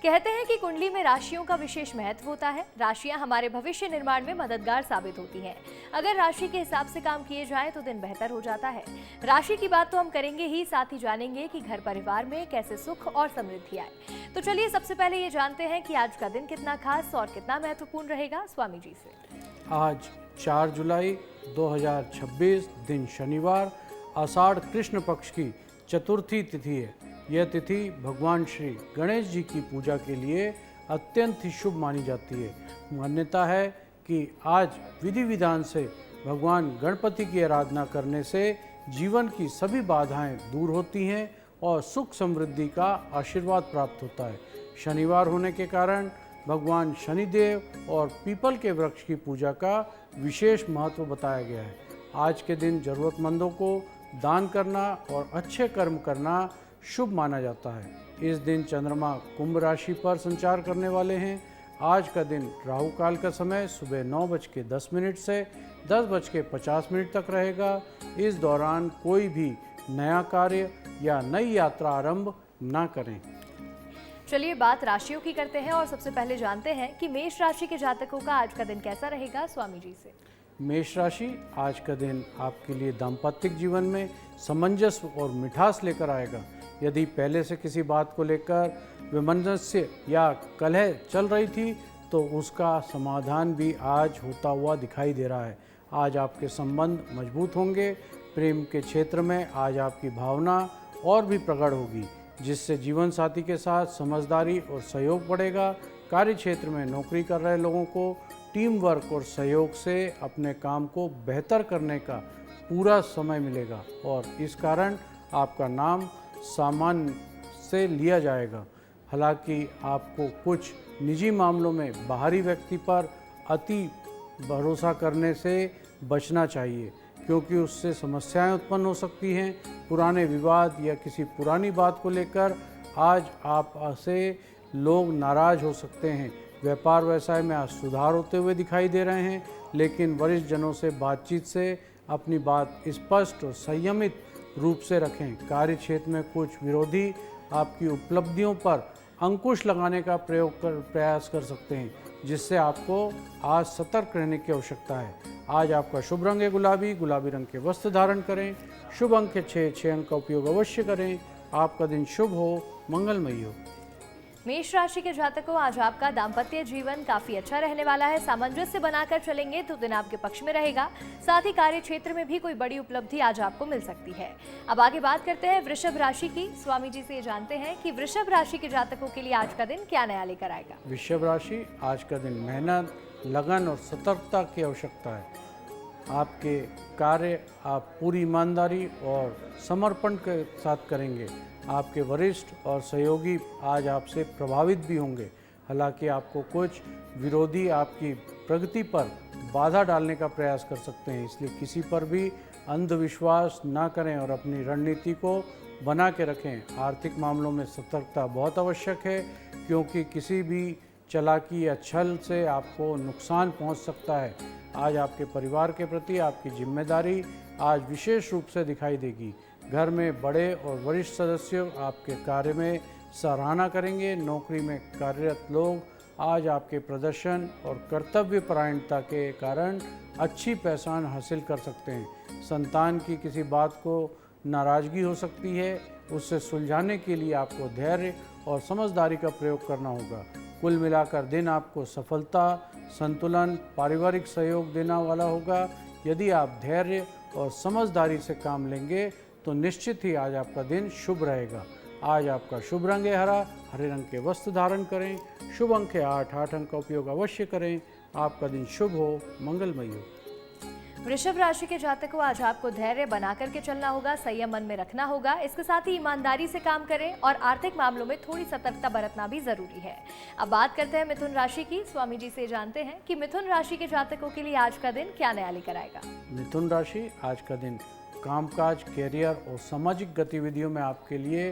कहते हैं कि कुंडली में राशियों का विशेष महत्व होता है। राशियां हमारे भविष्य निर्माण में मददगार साबित होती हैं। अगर राशि के हिसाब से काम किए जाए तो दिन बेहतर हो जाता है। राशि की बात तो हम करेंगे ही, साथ ही जानेंगे कि घर परिवार में कैसे सुख और समृद्धि आए। तो चलिए सबसे पहले ये जानते हैं कि आज का दिन कितना खास और कितना महत्वपूर्ण रहेगा स्वामी जी से। आज 4 जुलाई 2026 दिन शनिवार, आषाढ़ कृष्ण पक्ष की चतुर्थी तिथि है। यह तिथि भगवान श्री गणेश जी की पूजा के लिए अत्यंत ही शुभ मानी जाती है। मान्यता है कि आज विधि विधान से भगवान गणपति की आराधना करने से जीवन की सभी बाधाएं दूर होती हैं और सुख समृद्धि का आशीर्वाद प्राप्त होता है। शनिवार होने के कारण भगवान शनिदेव और पीपल के वृक्ष की पूजा का विशेष महत्व बताया गया है। आज के दिन जरूरतमंदों को दान करना और अच्छे कर्म करना शुभ माना जाता है। इस दिन चंद्रमा कुंभ राशि पर संचार करने वाले हैं। आज का दिन राहु काल का समय सुबह 9:10 से 10:50 तक रहेगा। इस दौरान कोई भी नया कार्य या नई यात्रा आरंभ ना करें। चलिए बात राशियों की करते हैं और सबसे पहले जानते हैं कि मेष राशि के जातकों का आज का दिन कैसा रहेगा स्वामी जी से। मेष राशि, आज का दिन आपके लिए दाम्पत्य जीवन में सामंजस्य और मिठास लेकर आएगा। यदि पहले से किसी बात को लेकर विमनस्य या कलह चल रही थी तो उसका समाधान भी आज होता हुआ दिखाई दे रहा है। आज आपके संबंध मजबूत होंगे। प्रेम के क्षेत्र में आज आपकी भावना और भी प्रगाढ़ होगी, जिससे जीवन साथी के साथ समझदारी और सहयोग बढ़ेगा। कार्य क्षेत्र में नौकरी कर रहे लोगों को टीम वर्क और सहयोग से अपने काम को बेहतर करने का पूरा समय मिलेगा और इस कारण आपका नाम सामान्य से लिया जाएगा। हालांकि आपको कुछ निजी मामलों में बाहरी व्यक्ति पर अति भरोसा करने से बचना चाहिए, क्योंकि उससे समस्याएं उत्पन्न हो सकती हैं। पुराने विवाद या किसी पुरानी बात को लेकर आज आप से लोग नाराज हो सकते हैं। व्यापार व्यवसाय में आज सुधार होते हुए दिखाई दे रहे हैं, लेकिन वरिष्ठ जनों से बातचीत से अपनी बात स्पष्ट और संयमित रूप से रखें। कार्य क्षेत्र में कुछ विरोधी आपकी उपलब्धियों पर अंकुश लगाने का प्रयास कर सकते हैं, जिससे आपको आज सतर्क रहने की आवश्यकता है। आज आपका शुभ रंग है गुलाबी रंग के वस्त्र धारण करें। शुभ अंक है 6 अंक का उपयोग अवश्य करें। आपका दिन शुभ हो, मंगलमय हो। मेष राशि के जातकों, आज आपका दाम्पत्य जीवन काफी अच्छा रहने वाला है। सामंजस्य बनाकर चलेंगे तो दिन आपके पक्ष में रहेगा। साथ ही कार्य क्षेत्र में भी कोई बड़ी उपलब्धि आज आपको मिल सकती है। अब आगे बात करते हैं वृषभ राशि की। स्वामी जी से जानते हैं कि वृषभ राशि के जातकों के लिए आज का दिन क्या नया लेकर आएगा। वृषभ राशि, आज का दिन मेहनत, लगन और सतर्कता की आवश्यकता है। आपके कार्य आप पूरी ईमानदारी और समर्पण के साथ करेंगे। आपके वरिष्ठ और सहयोगी आज आपसे प्रभावित भी होंगे। हालांकि आपको कुछ विरोधी आपकी प्रगति पर बाधा डालने का प्रयास कर सकते हैं, इसलिए किसी पर भी अंधविश्वास ना करें और अपनी रणनीति को बना के रखें। आर्थिक मामलों में सतर्कता बहुत आवश्यक है, क्योंकि किसी भी चालाकी या छल से आपको नुकसान पहुंच सकता है। आज आपके परिवार के प्रति आपकी जिम्मेदारी आज विशेष रूप से दिखाई देगी। घर में बड़े और वरिष्ठ सदस्य आपके कार्य में सराहना करेंगे। नौकरी में कार्यरत लोग आज आपके प्रदर्शन और कर्तव्य परायणता के कारण अच्छी पहचान हासिल कर सकते हैं। संतान की किसी बात को नाराज़गी हो सकती है, उससे सुलझाने के लिए आपको धैर्य और समझदारी का प्रयोग करना होगा। कुल मिलाकर दिन आपको सफलता, संतुलन, पारिवारिक सहयोग देने वाला होगा। यदि आप धैर्य और समझदारी से काम लेंगे तो निश्चित ही आज आपका दिन शुभ रहेगा। आज आपका शुभ रंग है हरे रंग के वस्त्र धारण करें। शुभ अंक है 8 अंक का उपयोग अवश्य करें। आपका दिन शुभ हो, मंगलमय हो। वृषभ राशि के जातकों, आज आपको धैर्य बना करके चलना होगा, संयम मन में रखना होगा। इसके साथ ही ईमानदारी से काम करें और आर्थिक मामलों में थोड़ी सतर्कता बरतना भी जरूरी है। अब बात करते हैं मिथुन राशि की। स्वामी जी से जानते हैं कि मिथुन राशि के जातकों के लिए आज का दिन क्या नया लेकर आएगा। मिथुन राशि, आज का दिन कामकाज, कैरियर और सामाजिक गतिविधियों में आपके लिए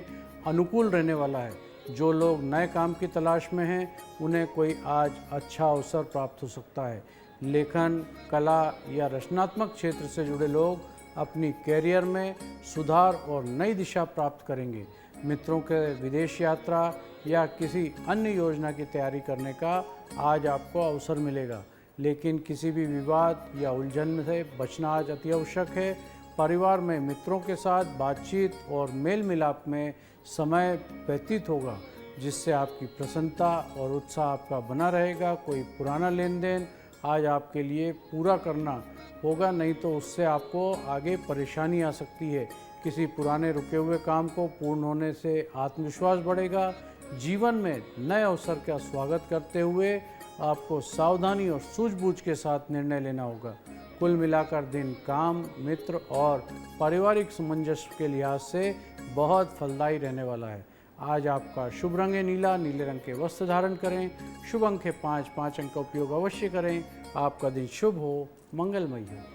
अनुकूल रहने वाला है। जो लोग नए काम की तलाश में हैं, उन्हें कोई आज अच्छा अवसर प्राप्त हो सकता है। लेखन, कला या रचनात्मक क्षेत्र से जुड़े लोग अपनी कैरियर में सुधार और नई दिशा प्राप्त करेंगे। मित्रों के विदेश यात्रा या किसी अन्य योजना की तैयारी करने का आज आपको अवसर मिलेगा। लेकिन किसी भी विवाद या उलझन से बचना आज अति आवश्यक है। परिवार में मित्रों के साथ बातचीत और मेल मिलाप में समय व्यतीत होगा, जिससे आपकी प्रसन्नता और उत्साह आपका बना रहेगा। कोई पुराना लेन देन आज आपके लिए पूरा करना होगा, नहीं तो उससे आपको आगे परेशानी आ सकती है। किसी पुराने रुके हुए काम को पूर्ण होने से आत्मविश्वास बढ़ेगा। जीवन में नए अवसर का स्वागत करते हुए आपको सावधानी और सूझबूझ के साथ निर्णय लेना होगा। कुल मिलाकर दिन काम, मित्र और पारिवारिक सामंजस्य के लिहाज से बहुत फलदायी रहने वाला है। आज आपका शुभ रंग है नीला। नीले रंग के वस्त्र धारण करें। शुभ अंक है 5। 5 अंक का उपयोग अवश्य करें। आपका दिन शुभ हो, मंगलमय हो।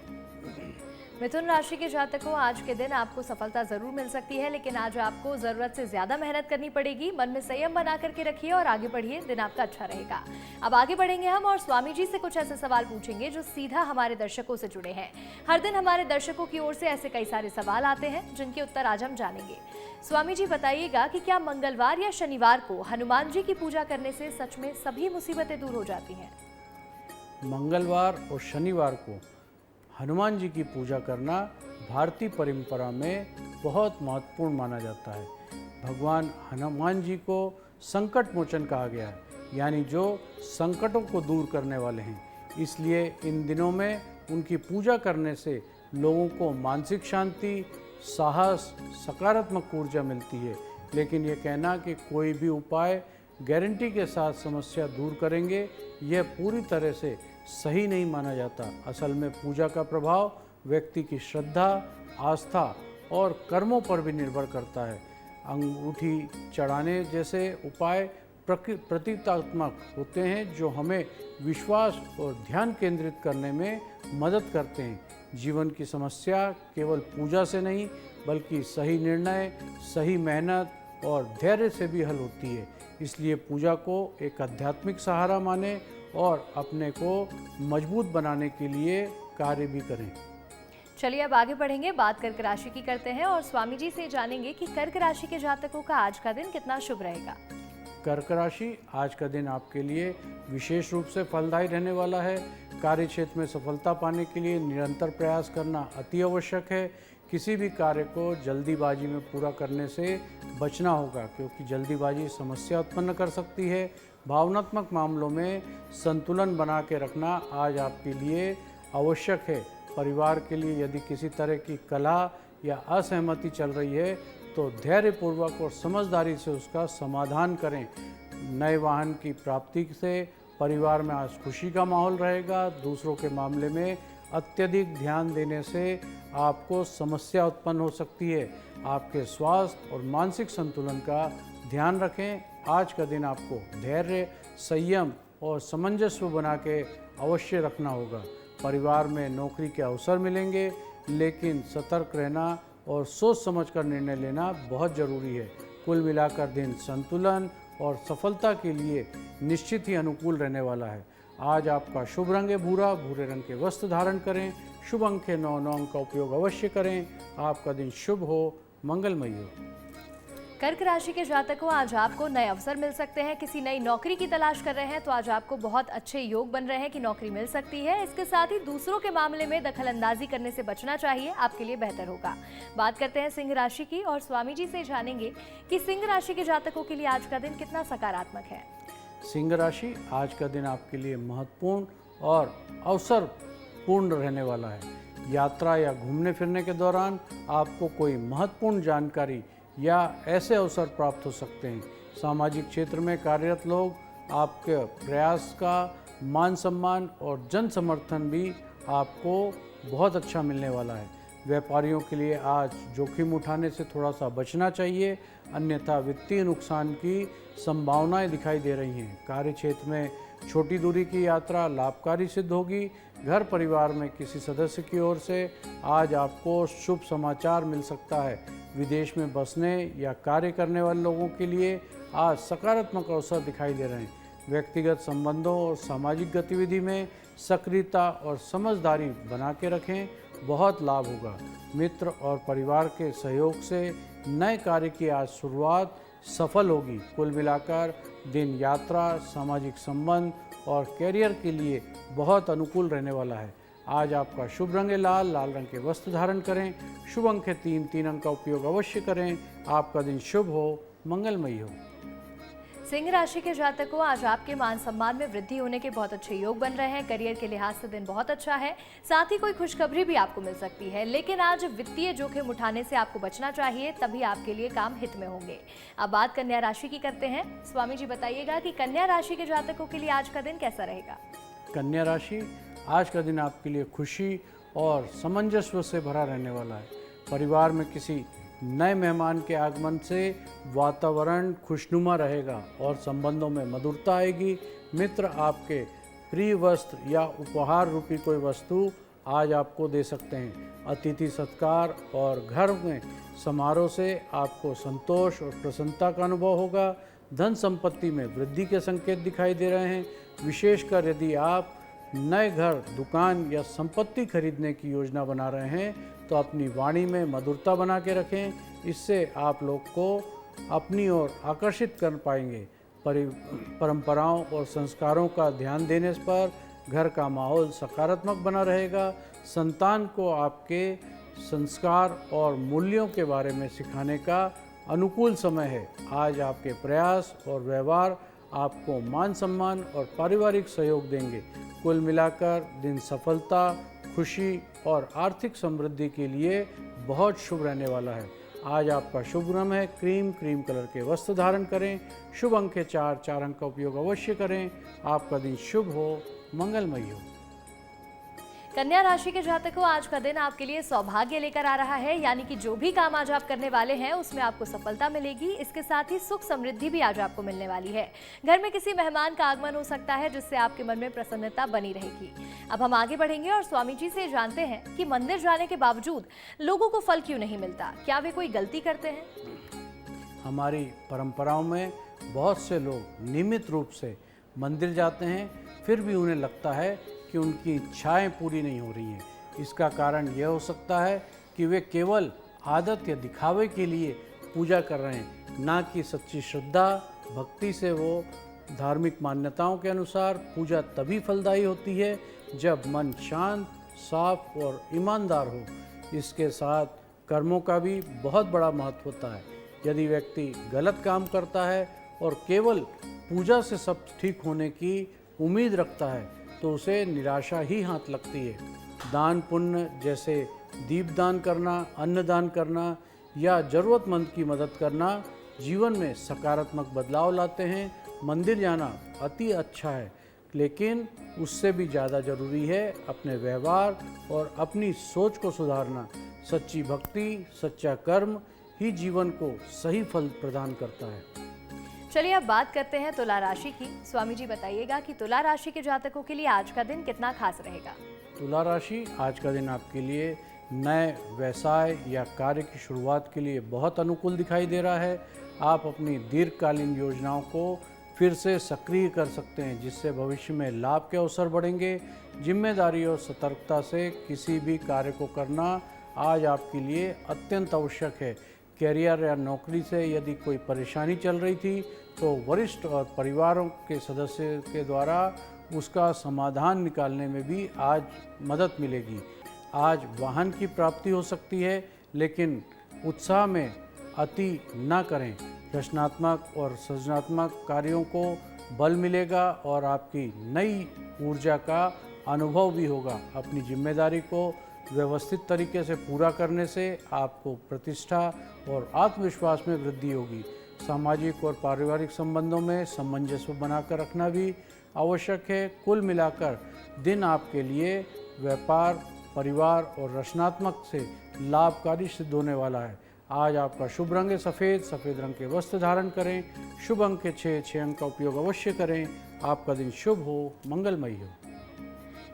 मिथुन राशि के जातकों, आज के दिन आपको सफलता जरूर मिल सकती है, लेकिन आज आपको जरूरत से ज्यादा मेहनत करनी पड़ेगी। मन में संयम बना करके रखिए और आगे बढ़िए, दिन आपका अच्छा रहेगा। अब आगे बढ़ेंगे हम और स्वामी जी से कुछ ऐसे सवाल पूछेंगे जो सीधा हमारे दर्शकों से जुड़े हैं। हर दिन हमारे दर्शकों की ओर से ऐसे कई सारे सवाल आते हैं जिनके उत्तर आज हम जानेंगे। स्वामी जी बताइएगा कि क्या मंगलवार या शनिवार को हनुमान जी की पूजा करने से सच में सभी मुसीबतें दूर हो जाती हैं? मंगलवार और शनिवार को हनुमान जी की पूजा करना भारतीय परंपरा में बहुत महत्वपूर्ण माना जाता है। भगवान हनुमान जी को संकट मोचन कहा गया है, यानी जो संकटों को दूर करने वाले हैं। इसलिए इन दिनों में उनकी पूजा करने से लोगों को मानसिक शांति, साहस, सकारात्मक ऊर्जा मिलती है। लेकिन ये कहना कि कोई भी उपाय गारंटी के साथ समस्या दूर करेंगे, यह पूरी तरह से सही नहीं माना जाता। असल में पूजा का प्रभाव व्यक्ति की श्रद्धा, आस्था और कर्मों पर भी निर्भर करता है। अंगूठी चढ़ाने जैसे उपाय प्रतीकात्मक होते हैं, जो हमें विश्वास और ध्यान केंद्रित करने में मदद करते हैं। जीवन की समस्या केवल पूजा से नहीं, बल्कि सही निर्णय, सही मेहनत और धैर्य से भी हल होती है। इसलिए पूजा को एक आध्यात्मिक सहारा माने और अपने को मजबूत बनाने के लिए कार्य भी करें। चलिए अब आगे बढ़ेंगे, बात कर्क राशि की करते हैं और स्वामी जी से जानेंगे कि कर्क राशि के जातकों का आज का दिन कितना शुभ रहेगा। कर्क राशि, आज का दिन आपके लिए विशेष रूप से फलदायी रहने वाला है। कार्य क्षेत्र में सफलता पाने के लिए निरंतर प्रयास करना अति आवश्यक है। किसी भी कार्य को जल्दीबाजी में पूरा करने से बचना होगा, क्योंकि जल्दीबाजी समस्या उत्पन्न कर सकती है। भावनात्मक मामलों में संतुलन बना के रखना आज आपके लिए आवश्यक है। परिवार के लिए यदि किसी तरह की कलह या असहमति चल रही है तो धैर्यपूर्वक और समझदारी से उसका समाधान करें। नए वाहन की प्राप्ति से परिवार में आज खुशी का माहौल रहेगा। दूसरों के मामले में अत्यधिक ध्यान देने से आपको समस्या उत्पन्न हो सकती है। आपके स्वास्थ्य और मानसिक संतुलन का ध्यान रखें। आज का दिन आपको धैर्य, संयम और सामंजस्य बना के अवश्य रखना होगा। परिवार में नौकरी के अवसर मिलेंगे, लेकिन सतर्क रहना और सोच समझकर निर्णय लेना बहुत जरूरी है। कुल मिलाकर दिन संतुलन और सफलता के लिए निश्चित ही अनुकूल रहने वाला है। आज आपका शुभ रंग है भूरा। भूरे रंग के वस्त्र धारण करें। शुभ अंक है 9। 9 अंक का उपयोग अवश्य करें। आपका दिन शुभ हो, मंगलमय हो। कर्क राशि के जातकों, आज आपको नए अवसर मिल सकते हैं। किसी नई नौकरी की तलाश कर रहे हैं तो आज आपको बहुत अच्छे योग बन रहे हैं कि नौकरी मिल सकती है। इसके साथ ही दूसरों के मामले में दखलंदाजी करने से बचना चाहिए, आपके लिए बेहतर होगा। बात करते हैं सिंह राशि की और स्वामी जी से जानेंगे कि सिंह राशि के जातकों के लिए आज का दिन कितना सकारात्मक है। सिंह राशि, आज का दिन आपके लिए महत्वपूर्ण और अवसरपूर्ण रहने वाला है। यात्रा या घूमने फिरने के दौरान आपको कोई महत्वपूर्ण जानकारी या ऐसे अवसर प्राप्त हो सकते हैं। सामाजिक क्षेत्र में कार्यरत लोग आपके प्रयास का मान सम्मान और जन समर्थन भी आपको बहुत अच्छा मिलने वाला है। व्यापारियों के लिए आज जोखिम उठाने से थोड़ा सा बचना चाहिए, अन्यथा वित्तीय नुकसान की संभावनाएं दिखाई दे रही हैं। कार्य क्षेत्र में छोटी दूरी की यात्रा लाभकारी सिद्ध होगी। घर परिवार में किसी सदस्य की ओर से आज आपको शुभ समाचार मिल सकता है। विदेश में बसने या कार्य करने वाले लोगों के लिए आज सकारात्मक अवसर दिखाई दे रहे हैं। व्यक्तिगत संबंधों और सामाजिक गतिविधि में सक्रियता और समझदारी बना के रखें। बहुत लाभ होगा। मित्र और परिवार के सहयोग से नए कार्य की आज शुरुआत सफल होगी। कुल मिलाकर दिन यात्रा, सामाजिक संबंध और कैरियर के लिए बहुत अनुकूल रहने वाला है। आज आपका शुभ रंग है लाल रंग के वस्त्र धारण करें। शुभ अंक है 3 अंक का उपयोग अवश्य करें। आपका दिन शुभ हो, मंगलमयी हो। सिंह राशि के जातकों, आज आपके मान सम्मान में वृद्धि होने के बहुत अच्छे योग बन रहे हैं। करियर के लिहाज से दिन बहुत अच्छा है। साथ ही कोई खुशखबरी भी आपको मिल सकती है, लेकिन आज वित्तीय जोखिम उठाने से आपको बचना चाहिए, तभी आपके लिए काम हित में होंगे। अब बात कन्या राशि की करते हैं। स्वामी जी बताइएगा कि कन्या राशि के जातकों के लिए आज का दिन कैसा रहेगा। कन्या राशि, आज का दिन आपके लिए खुशी और सामंजस्य से भरा रहने वाला है। परिवार में किसी नए मेहमान के आगमन से वातावरण खुशनुमा रहेगा और संबंधों में मधुरता आएगी। मित्र आपके प्रिय वस्त्र या उपहार रूपी कोई वस्तु आज आपको दे सकते हैं। अतिथि सत्कार और घर में समारोह से आपको संतोष और प्रसन्नता का अनुभव होगा। धन संपत्ति में वृद्धि के संकेत दिखाई दे रहे हैं। विशेषकर यदि आप नए घर, दुकान या संपत्ति खरीदने की योजना बना रहे हैं तो अपनी वाणी में मधुरता बना के रखें। इससे आप लोग को अपनी ओर आकर्षित कर पाएंगे। परंपराओं और संस्कारों का ध्यान देने पर घर का माहौल सकारात्मक बना रहेगा। संतान को आपके संस्कार और मूल्यों के बारे में सिखाने का अनुकूल समय है। आज आपके प्रयास और व्यवहार आपको मान सम्मान और पारिवारिक सहयोग देंगे। कुल मिलाकर दिन सफलता, खुशी और आर्थिक समृद्धि के लिए बहुत शुभ रहने वाला है। आज आपका शुभ रंग है क्रीम कलर के वस्त्र धारण करें। शुभ अंक है 4 अंक का उपयोग अवश्य करें। आपका दिन शुभ हो, मंगलमयी हो। कन्या राशि के जातकों, आज का दिन आपके लिए सौभाग्य लेकर आ रहा है, यानी कि जो भी काम आज आप करने वाले हैं उसमें आपको सफलता मिलेगी। इसके साथ ही सुख समृद्धि भी आज आपको मिलने वाली है। घर में किसी मेहमान का आगमन हो सकता है, जिससे आपके मन में प्रसन्नता बनी रहेगी। अब हम आगे बढ़ेंगे और स्वामी जी से जानते हैं कि मंदिर जाने के बावजूद लोगों को फल क्यों नहीं मिलता। क्या वे कोई गलती करते हैं? हमारी परंपराओं में बहुत से लोग नियमित रूप से मंदिर जाते हैं, फिर भी उन्हें लगता है कि उनकी इच्छाएं पूरी नहीं हो रही हैं। इसका कारण यह हो सकता है कि वे केवल आदत या दिखावे के लिए पूजा कर रहे हैं, ना कि सच्ची श्रद्धा भक्ति से। वो धार्मिक मान्यताओं के अनुसार पूजा तभी फलदायी होती है जब मन शांत, साफ और ईमानदार हो। इसके साथ कर्मों का भी बहुत बड़ा महत्व होता है। यदि व्यक्ति गलत काम करता है और केवल पूजा से सब ठीक होने की उम्मीद रखता है तो उसे निराशा ही हाथ लगती है। दान पुण्य जैसे दीपदान करना, अन्नदान करना या ज़रूरतमंद की मदद करना जीवन में सकारात्मक बदलाव लाते हैं। मंदिर जाना अति अच्छा है, लेकिन उससे भी ज़्यादा ज़रूरी है अपने व्यवहार और अपनी सोच को सुधारना। सच्ची भक्ति, सच्चा कर्म ही जीवन को सही फल प्रदान करता है। चलिए अब बात करते हैं तुला राशि की। स्वामी जी बताइएगा कि तुला राशि के जातकों के लिए आज का दिन कितना खास रहेगा। तुला राशि, आज का दिन आपके लिए नए व्यवसाय या कार्य की शुरुआत के लिए बहुत अनुकूल दिखाई दे रहा है। आप अपनी दीर्घकालीन योजनाओं को फिर से सक्रिय कर सकते हैं, जिससे भविष्य में लाभ के अवसर बढ़ेंगे। जिम्मेदारी और सतर्कता से किसी भी कार्य को करना आज आपके लिए अत्यंत आवश्यक है। कैरियर या नौकरी से यदि कोई परेशानी चल रही थी तो वरिष्ठ और परिवारों के सदस्य के द्वारा उसका समाधान निकालने में भी आज मदद मिलेगी। आज वाहन की प्राप्ति हो सकती है, लेकिन उत्साह में अति न करें। रचनात्मक और सृजनात्मक कार्यों को बल मिलेगा और आपकी नई ऊर्जा का अनुभव भी होगा। अपनी जिम्मेदारी को व्यवस्थित तरीके से पूरा करने से आपको प्रतिष्ठा और आत्मविश्वास में वृद्धि होगी। सामाजिक और पारिवारिक संबंधों में सामंजस्य बनाकर रखना भी आवश्यक है। कुल मिलाकर दिन आपके लिए व्यापार, परिवार और रचनात्मक से लाभकारी सिद्ध होने वाला है। आज आपका शुभ रंग है सफ़ेद रंग के वस्त्र धारण करें। शुभ अंक है 6 अंक का उपयोग अवश्य करें। आपका दिन शुभ हो, मंगलमयी हो।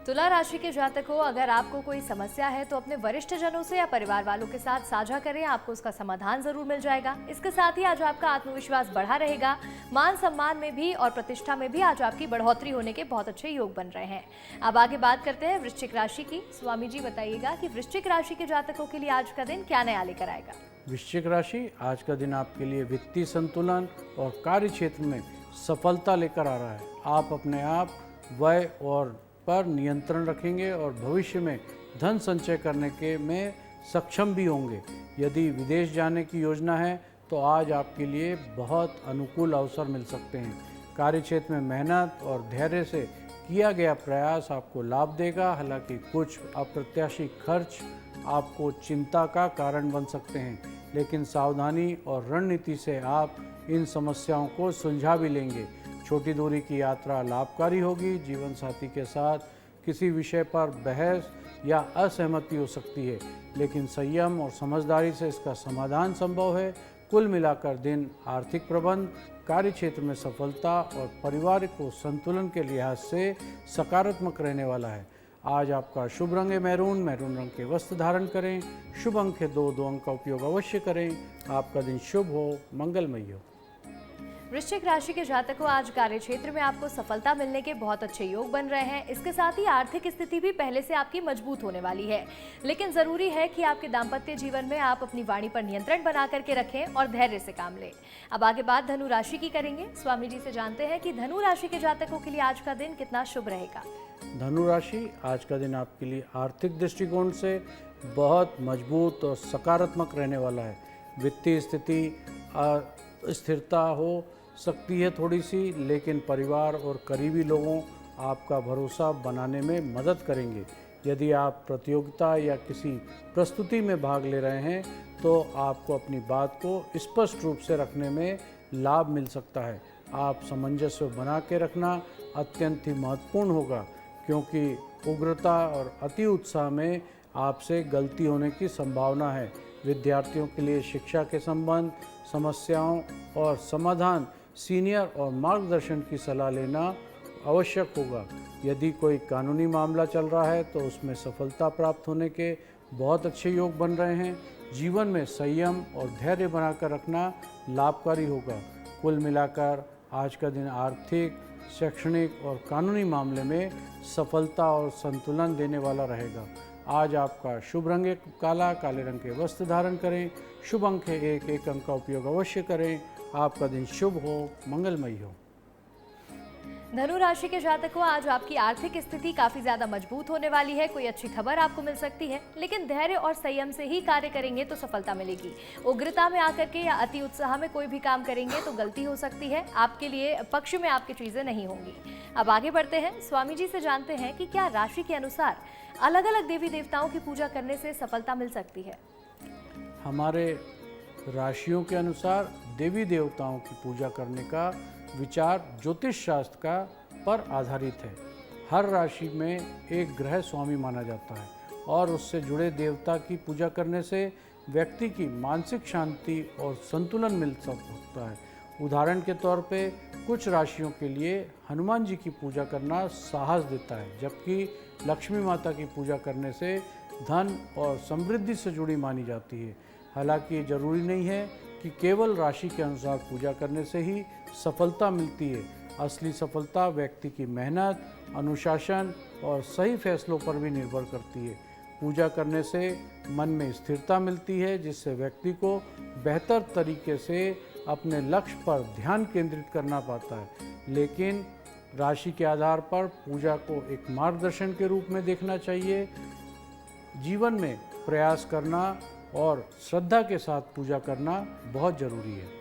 तुला राशि के जातकों, अगर आपको कोई समस्या है तो अपने वरिष्ठ जनों से या परिवार वालों के साथ साझा करें, आपको उसका समाधान जरूर मिल जाएगा। इसके साथ ही आज आपका आत्मविश्वास बढ़ा रहेगा। मान सम्मान में भी और प्रतिष्ठा में भी आज आपकी बढ़ोतरी होने के बहुत अच्छे योग बन रहे हैं। अब आगे बात करते हैं वृश्चिक राशि की। स्वामी जी बताइएगा कि वृश्चिक राशि के जातकों के लिए आज का दिन क्या नया लेकर आएगा। वृश्चिक राशि, आज का दिन आपके लिए वित्तीय संतुलन और कार्य क्षेत्र में सफलता लेकर आ रहा है। आप अपने आप व्यय और पर नियंत्रण रखेंगे और भविष्य में धन संचय करने के में सक्षम भी होंगे। यदि विदेश जाने की योजना है तो आज आपके लिए बहुत अनुकूल अवसर मिल सकते हैं। कार्यक्षेत्र में मेहनत और धैर्य से किया गया प्रयास आपको लाभ देगा। हालांकि कुछ अप्रत्याशित खर्च आपको चिंता का कारण बन सकते हैं, लेकिन सावधानी और रणनीति से आप इन समस्याओं को सुलझा भी लेंगे। छोटी दूरी की यात्रा लाभकारी होगी। जीवन साथी के साथ किसी विषय पर बहस या असहमति हो सकती है, लेकिन संयम और समझदारी से इसका समाधान संभव है। कुल मिलाकर दिन आर्थिक प्रबंध, कार्य क्षेत्र में सफलता और परिवार को संतुलन के लिहाज से सकारात्मक रहने वाला है। आज आपका शुभ रंग है मैरून। मैरून रंग के वस्त्र धारण करें। शुभ अंक है 2 अंक का उपयोग अवश्य करें। आपका दिन शुभ हो, मंगलमय हो। वृश्चिक राशि के जातकों, आज कार्य क्षेत्र में आपको सफलता मिलने के बहुत अच्छे योग बन रहे हैं। इसके साथ ही आर्थिक स्थिति भी पहले से आपकी मजबूत होने वाली है, लेकिन जरूरी है कि आपके दाम्पत्य जीवन में आप अपनी वाणी पर नियंत्रण बना करके रखें और धैर्य से काम लें। अब आगे बात धनु राशि की करेंगे। स्वामी जी से जानते हैं कि धनु राशि के जातकों के लिए आज का दिन कितना शुभ रहेगा। धनु राशि, आज का दिन आपके लिए आर्थिक दृष्टिकोण से बहुत मजबूत और सकारात्मक रहने वाला है। वित्तीय स्थिति स्थिरता हो सकती है थोड़ी सी, लेकिन परिवार और करीबी लोगों आपका भरोसा बनाने में मदद करेंगे। यदि आप प्रतियोगिता या किसी प्रस्तुति में भाग ले रहे हैं तो आपको अपनी बात को स्पष्ट रूप से रखने में लाभ मिल सकता है। आप सामंजस्य बना के रखना अत्यंत ही महत्वपूर्ण होगा, क्योंकि उग्रता और अति उत्साह में आपसे गलती होने की संभावना है। विद्यार्थियों के लिए शिक्षा के संबंध, समस्याओं और समाधान, सीनियर और मार्गदर्शन की सलाह लेना आवश्यक होगा। यदि कोई कानूनी मामला चल रहा है तो उसमें सफलता प्राप्त होने के बहुत अच्छे योग बन रहे हैं। जीवन में संयम और धैर्य बनाकर रखना लाभकारी होगा। कुल मिलाकर आज का दिन आर्थिक, शैक्षणिक और कानूनी मामले में सफलता और संतुलन देने वाला रहेगा। आज आपका शुभ रंग है काला। काले रंग के वस्त्र धारण करें। शुभ अंक है 1 अंक का उपयोग अवश्य करें। आपका दिन शुभ हो, मंगलमय हो। धनु राशि के जातकों, आज आपकी आर्थिक स्थिति काफी ज्यादा मजबूत होने वाली है। कोई अच्छी खबर आपको मिल सकती है, लेकिन धैर्य और संयम से ही कार्य करेंगे तो सफलता मिलेगी। उग्रता में आकर के या अति उत्साह में कोई भी काम करेंगे तो गलती हो सकती है। आपके लिए पक्ष में आपकी चीजें नहीं होंगी। अब आगे बढ़ते हैं। स्वामी जी से जानते हैं कि क्या राशि के अनुसार अलग अलग देवी देवताओं की पूजा करने से सफलता मिल सकती है। हमारे राशियों के अनुसार देवी देवताओं की पूजा करने का विचार ज्योतिष शास्त्र का पर आधारित है। हर राशि में एक ग्रह स्वामी माना जाता है और उससे जुड़े देवता की पूजा करने से व्यक्ति की मानसिक शांति और संतुलन मिल सकता है। उदाहरण के तौर पे कुछ राशियों के लिए हनुमान जी की पूजा करना साहस देता है, जबकि लक्ष्मी माता की पूजा करने से धन और समृद्धि से जुड़ी मानी जाती है। हालांकि ये जरूरी नहीं है कि केवल राशि के अनुसार पूजा करने से ही सफलता मिलती है। असली सफलता व्यक्ति की मेहनत, अनुशासन और सही फैसलों पर भी निर्भर करती है। पूजा करने से मन में स्थिरता मिलती है, जिससे व्यक्ति को बेहतर तरीके से अपने लक्ष्य पर ध्यान केंद्रित करना पाता है। लेकिन राशि के आधार पर पूजा को एक मार्गदर्शन के रूप में देखना चाहिए। जीवन में प्रयास करना और श्रद्धा के साथ पूजा करना बहुत जरूरी है।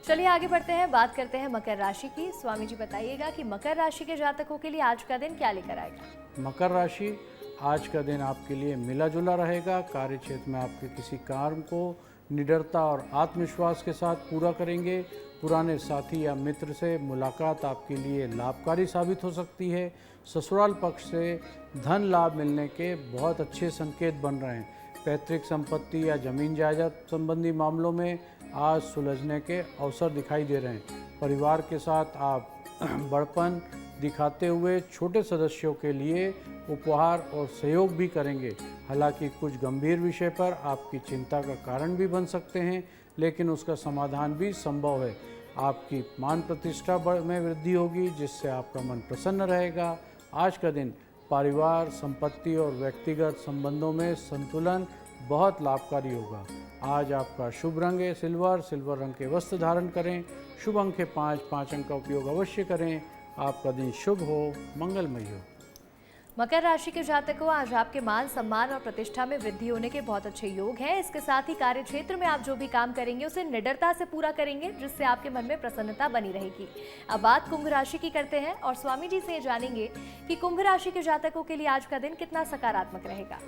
चलिए आगे बढ़ते हैं, बात करते हैं मकर राशि की। स्वामी जी बताइएगा कि मकर राशि के जातकों के लिए आज का दिन क्या लेकर आएगा। मकर राशि, आज का दिन आपके लिए मिला जुला रहेगा। कार्य क्षेत्र में आपके किसी कार्य को निडरता और आत्मविश्वास के साथ पूरा करेंगे। पुराने साथी या मित्र से मुलाकात आपके लिए लाभकारी साबित हो सकती है। ससुराल पक्ष से धन लाभ मिलने के बहुत अच्छे संकेत बन रहे हैं। पैतृक संपत्ति या जमीन जायदाद संबंधी मामलों में आज सुलझने के अवसर दिखाई दे रहे हैं। परिवार के साथ आप बड़पन दिखाते हुए छोटे सदस्यों के लिए उपहार और सहयोग भी करेंगे। हालांकि कुछ गंभीर विषय पर आपकी चिंता का कारण भी बन सकते हैं, लेकिन उसका समाधान भी संभव है। आपकी मान प्रतिष्ठा में वृद्धि होगी, जिससे आपका मन प्रसन्न रहेगा। आज का दिन परिवार, संपत्ति और व्यक्तिगत संबंधों में संतुलन बहुत लाभकारी होगा। आज आपका शुभ रंग है सिल्वर। सिल्वर रंग के वस्त्र धारण करें। शुभ अंक है 5। 5 अंक का उपयोग अवश्य करें। आपका दिन शुभ हो, मंगलमय हो। मकर राशि के जातकों, आज आपके मान सम्मान और प्रतिष्ठा में वृद्धि होने के बहुत अच्छे योग हैं। इसके साथ ही कार्य क्षेत्र में आप जो भी काम करेंगे उसे निडरता से पूरा करेंगे, जिससे आपके मन में प्रसन्नता बनी रहेगी। अब बात कुंभ राशि की करते हैं और स्वामी जी से जानेंगे कि कुंभ राशि के जातकों के लिए आज का दिन कितना सकारात्मक रहेगा।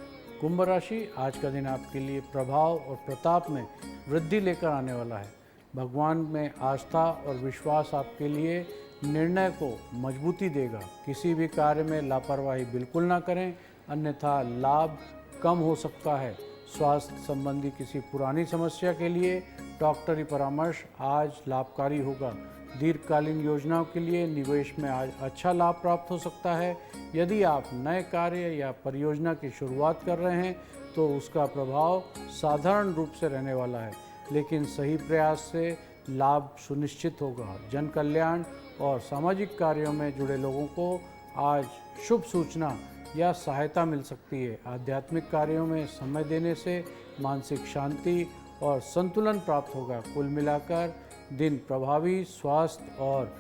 कुंभ राशि, आज का दिन आपके लिए प्रभाव और प्रताप में वृद्धि लेकर आने वाला है। भगवान में आस्था और विश्वास आपके लिए निर्णय को मजबूती देगा। किसी भी कार्य में लापरवाही बिल्कुल ना करें, अन्यथा लाभ कम हो सकता है। स्वास्थ्य संबंधी किसी पुरानी समस्या के लिए डॉक्टरी परामर्श आज लाभकारी होगा। दीर्घकालीन योजनाओं के लिए निवेश में आज अच्छा लाभ प्राप्त हो सकता है। यदि आप नए कार्य या परियोजना की शुरुआत कर रहे हैं तो उसका प्रभाव साधारण रूप से रहने वाला है, लेकिन सही प्रयास से लाभ सुनिश्चित होगा। जन कल्याण और सामाजिक कार्यों में जुड़े लोगों को आज शुभ सूचना या सहायता मिल सकती है। आध्यात्मिक कार्यों में समय देने से मानसिक शांति और संतुलन प्राप्त होगा। कुल मिलाकर दिन प्रभावी स्वास्थ्य और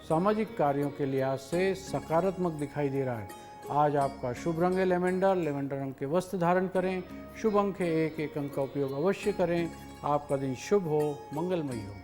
सामाजिक कार्यों के लिहाज से सकारात्मक दिखाई दे रहा है। आज आपका शुभ रंग है लेवेंडर। लेवेंडर रंग के वस्त्र धारण करें। शुभ अंक है 1। 1 अंक का उपयोग अवश्य करें। आपका दिन शुभ हो, मंगलमय हो।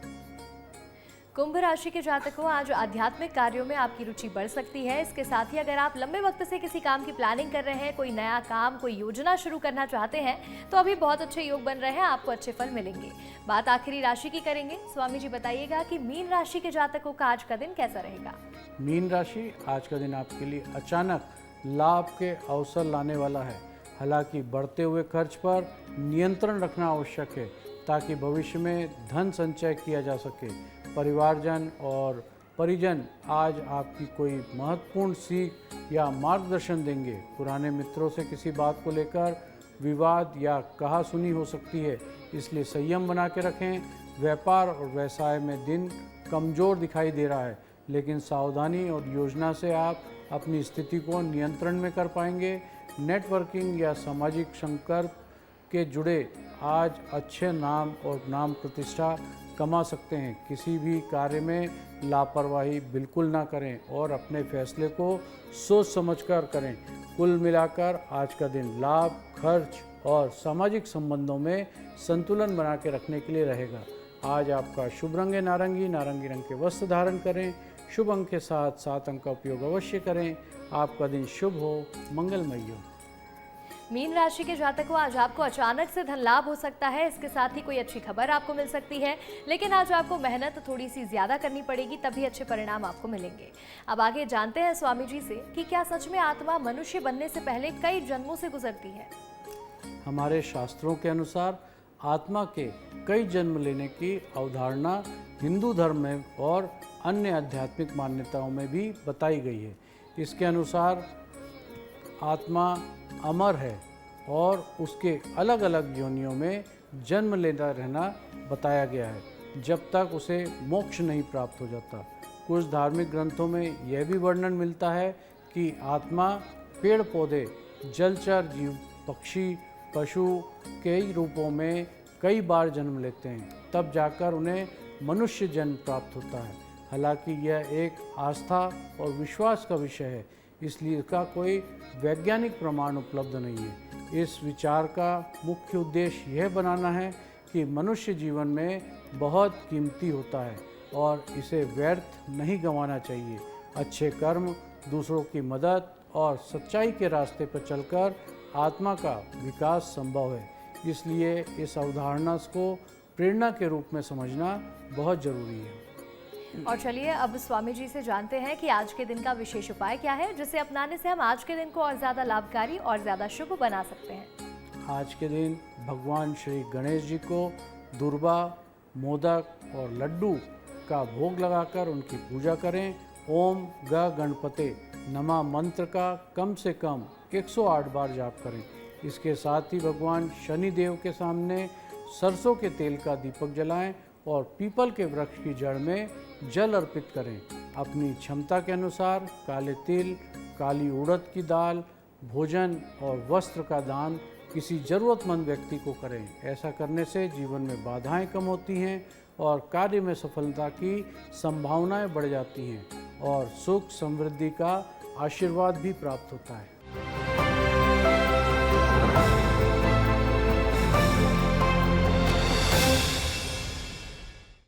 कुंभ राशि के जातकों, आज आध्यात्मिक कार्यों में आपकी रुचि बढ़ सकती है। इसके साथ ही अगर आप लंबे वक्त से किसी काम की प्लानिंग कर रहे हैं, कोई नया काम, कोई योजना शुरू करना चाहते हैं, तो अभी बहुत अच्छे योग बन रहे हैं, आपको अच्छे फल मिलेंगे। बात आखिरी राशि की करेंगे। स्वामी जी बताइएगा कि मीन राशि के जातकों का आज का दिन कैसा रहेगा। मीन राशि, आज का दिन आपके लिए अचानक लाभ के अवसर लाने वाला है। हालांकि बढ़ते हुए खर्च पर नियंत्रण रखना आवश्यक है, ताकि भविष्य में धन संचय किया जा सके। परिवारजन और परिजन आज आपकी कोई महत्वपूर्ण सीख या मार्गदर्शन देंगे। पुराने मित्रों से किसी बात को लेकर विवाद या कहासुनी हो सकती है, इसलिए संयम बना के रखें। व्यापार और व्यवसाय में दिन कमज़ोर दिखाई दे रहा है, लेकिन सावधानी और योजना से आप अपनी स्थिति को नियंत्रण में कर पाएंगे। नेटवर्किंग या सामाजिक संपर्क के जुड़े आज अच्छे नाम और नाम प्रतिष्ठा कमा सकते हैं। किसी भी कार्य में लापरवाही बिल्कुल ना करें और अपने फैसले को सोच समझकर करें। कुल मिलाकर आज का दिन लाभ, खर्च और सामाजिक संबंधों में संतुलन बना के रखने के लिए रहेगा। आज आपका शुभ रंग है नारंगी। नारंगी रंग के वस्त्र धारण करें। शुभ अंक के साथ 7 अंक का उपयोग अवश्य करें। आपका दिन शुभ हो, मंगलमय हो। मीन राशि के जातकों, आज आपको अचानक से धन लाभ हो सकता है। इसके साथ ही कोई अच्छी खबर आपको मिल सकती है, लेकिन आज आपको मेहनत थोड़ी सी ज्यादा करनी पड़ेगी, तभी अच्छे परिणाम आपको मिलेंगे। अब आगे जानते हैं स्वामी जी से कि क्या सच में आत्मा मनुष्य बनने से पहले कई जन्मों से गुजरती है। हमारे शास्त्रों के अनुसार आत्मा के कई जन्म लेने की अवधारणा हिंदू धर्म में और अन्य आध्यात्मिक मान्यताओं में भी बताई गई है। इसके अनुसार आत्मा अमर है और उसके अलग अलग योनियों में जन्म लेता रहना बताया गया है, जब तक उसे मोक्ष नहीं प्राप्त हो जाता। कुछ धार्मिक ग्रंथों में यह भी वर्णन मिलता है कि आत्मा पेड़ पौधे, जलचर जीव, पक्षी, पशु कई रूपों में कई बार जन्म लेते हैं, तब जाकर उन्हें मनुष्य जन्म प्राप्त होता है। हालांकि यह एक आस्था और विश्वास का विषय है, इसलिए इसका कोई वैज्ञानिक प्रमाण उपलब्ध नहीं है। इस विचार का मुख्य उद्देश्य यह बनाना है कि मनुष्य जीवन में बहुत कीमती होता है और इसे व्यर्थ नहीं गंवाना चाहिए। अच्छे कर्म, दूसरों की मदद और सच्चाई के रास्ते पर चलकर आत्मा का विकास संभव है। इसलिए इस अवधारणा को प्रेरणा के रूप में समझना बहुत जरूरी है। और चलिए अब स्वामी जी से जानते हैं कि आज के दिन का विशेष उपाय क्या है, जिसे अपनाने से हम आज के दिन को और ज़्यादा लाभकारी और ज़्यादा शुभ बना सकते हैं। आज के दिन भगवान श्री गणेश जी को दुर्वा, मोदक और लड्डू का भोग लगाकर उनकी पूजा करें ओम ग गणपते नमा मंत्र का कम से कम 108 बार जाप करें। इसके साथ ही भगवान शनि देव के सामने सरसों के तेल का दीपक जलाएं और पीपल के वृक्ष की जड़ में जल अर्पित करें। अपनी क्षमता के अनुसार काले तिल, काली उड़द की दाल, भोजन और वस्त्र का दान किसी ज़रूरतमंद व्यक्ति को करें। ऐसा करने से जीवन में बाधाएं कम होती हैं और कार्य में सफलता की संभावनाएं बढ़ जाती हैं और सुख समृद्धि का आशीर्वाद भी प्राप्त होता है।